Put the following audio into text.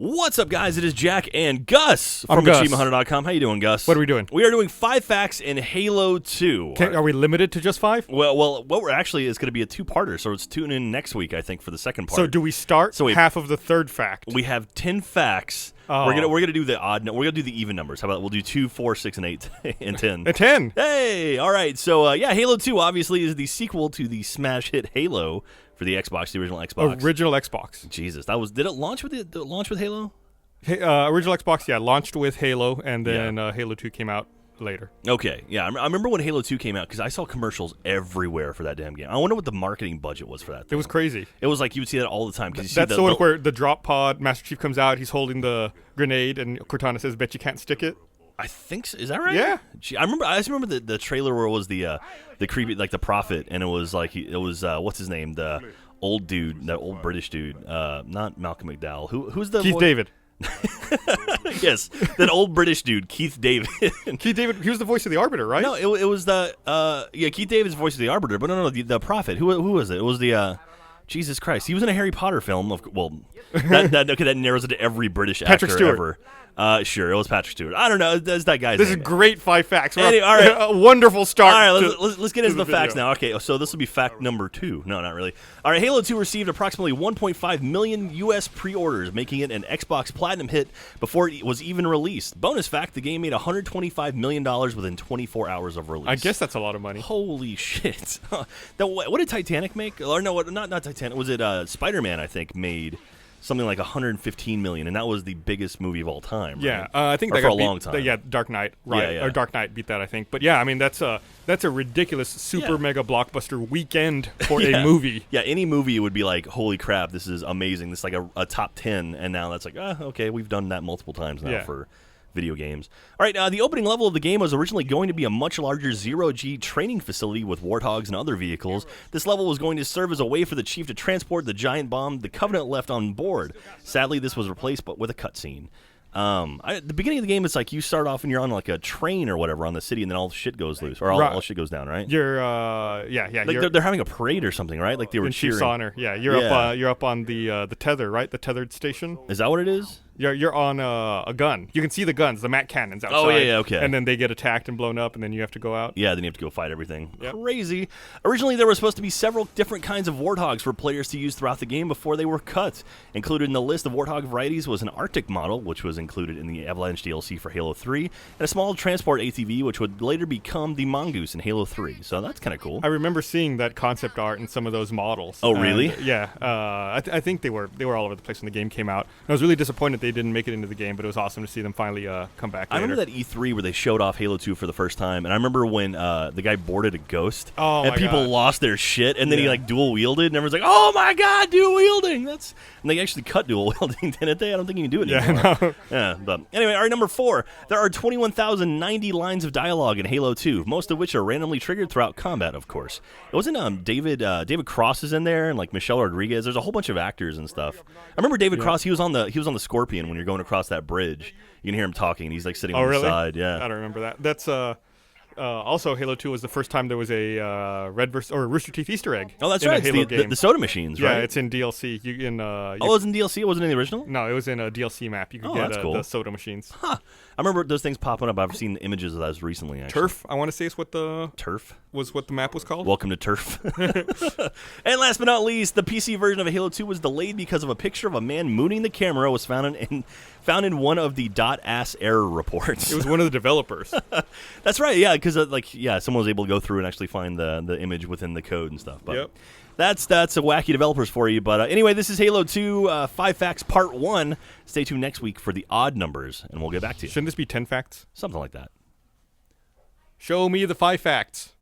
What's up, guys? It is Jack and Gus I'm from Gus. AchievementHunter.com. How you doing, Gus? What are we doing? We are doing 5 facts in Halo 2. Are we limited to just 5? Well, what we're actually is going to be a 2-parter, so let's tune in next week, I think, for the second part. So do we start half of the third fact? We have 10 facts. Oh. We're gonna do the odd. We're gonna do the even numbers. How about we'll do 2, 4, 6, and 8, and 10. A 10. Hey, all right. So Halo 2 obviously is the sequel to the smash hit Halo for the Xbox, the original Xbox. Original Xbox. Jesus, did it launch with Halo? Original Xbox, launched with Halo, and then Halo 2 came out later. Okay, yeah. I remember when Halo 2 came out because I saw commercials everywhere for that damn game. I wonder what the marketing budget was for that thing. It was crazy. It was like you would see that all the time. That's the one where the drop pod, Master Chief comes out, he's holding the grenade, and Cortana says, "Bet you can't stick it." I think so. Is that right? Yeah. I just remember the trailer where it was the creepy, like the prophet, and it was like what's his name, the old dude, that old British dude, not Malcolm McDowell. Who's the Keith David. Yes, that old British dude, Keith David. Keith David, he was the voice of the Arbiter, right? No, it was the Keith David's voice of the Arbiter, but no, the prophet. Who was it? It was the Jesus Christ. He was in a Harry Potter film. That narrows it to every British Patrick actor Stewart. ever. Sure, it was Patrick Stewart. I don't know. That's that guy's This name. is great 5 facts. All right. A wonderful start. All right, let's get into the facts video. now. Okay, so this will be fact number 2. No, not really. All right, Halo 2 received approximately 1.5 million U.S. pre-orders, making it an Xbox Platinum hit before it was even released. Bonus fact, the game made $125 million within 24 hours of release. I guess that's a lot of money. Holy shit. What did Titanic make? Or no, not Titanic. Was it Spider-Man, I think, made something like $115 million, and that was the biggest movie of all time. Right? Yeah, I think or that for got a long time. Dark Knight, right? Yeah. Or Dark Knight beat that, I think. But yeah, I mean that's a ridiculous super mega blockbuster weekend for a movie. Yeah, any movie would be like, holy crap, this is amazing. This is like a top 10, and now that's like, okay, we've done that multiple times now for video games. All right, the opening level of the game was originally going to be a much larger zero-G training facility with Warthogs and other vehicles. This level was going to serve as a way for the Chief to transport the giant bomb the Covenant left on board. Sadly, this was replaced but with a cutscene. At the beginning of the game, it's like you start off and you're on like a train or whatever on the city, and then all shit goes loose, or all shit goes down, right? You're Like they're having a parade or something, right? Like they were in cheering. Chief's honor. Yeah, you're up on the tether, right? The tethered station. Is that what it is? You're on a gun. You can see the guns, the MAC cannons outside. Oh, yeah, okay. And then they get attacked and blown up, and then you have to go out. Yeah, then you have to go fight everything. Yep. Crazy. Originally, there were supposed to be several different kinds of Warthogs for players to use throughout the game before they were cut. Included in the list of Warthog varieties was an Arctic model, which was included in the Avalanche DLC for Halo 3, and a small transport ATV, which would later become the Mongoose in Halo 3. So that's kind of cool. I remember seeing that concept art in some of those models. Oh, really? And, yeah. I think they were all over the place when the game came out. And I was really disappointed they didn't make it into the game, but it was awesome to see them finally come back later. I remember that E3 where they showed off Halo 2 for the first time, and I remember when the guy boarded a Ghost, and people lost their shit, and then he like dual wielded, and everyone's like, "Oh my god, dual wielding!" And they actually cut dual wielding, didn't they? I don't think you can do it anymore. No. Yeah, but anyway, all right, number 4. There are 21,090 lines of dialogue in Halo 2, most of which are randomly triggered throughout combat, of course. It wasn't David Cross is in there, and like Michelle Rodriguez. There's a whole bunch of actors and stuff. I remember David Cross. He was on the Scorpion when you're going across that bridge. You can hear him talking, and he's like sitting on the side. Yeah, I don't remember that. That's also Halo 2 was the first time there was a Rooster Teeth Easter egg. Oh, that's in right. A Halo game. The soda machines, right? Yeah, it's in DLC. It was in DLC. It wasn't in the original. No, it was in a DLC map. You could get cool. the soda machines. Huh. I remember those things popping up. I've seen images of those recently. Actually. Turf, I want to say is what the Turf was. What the map was called. Welcome to Turf. And last but not least, the PC version of Halo 2 was delayed because of a picture of a man mooning the camera was found in one of the .ass error reports. It was one of the developers. That's right. Yeah, because someone was able to go through and actually find the image within the code and stuff. But yep. That's a wacky developers for you. But anyway, this is Halo 2 5 Facts Part 1. Stay tuned next week for the odd numbers, and we'll get back to you. Shouldn't this be 10 facts? Something like that. Show me the 5 facts.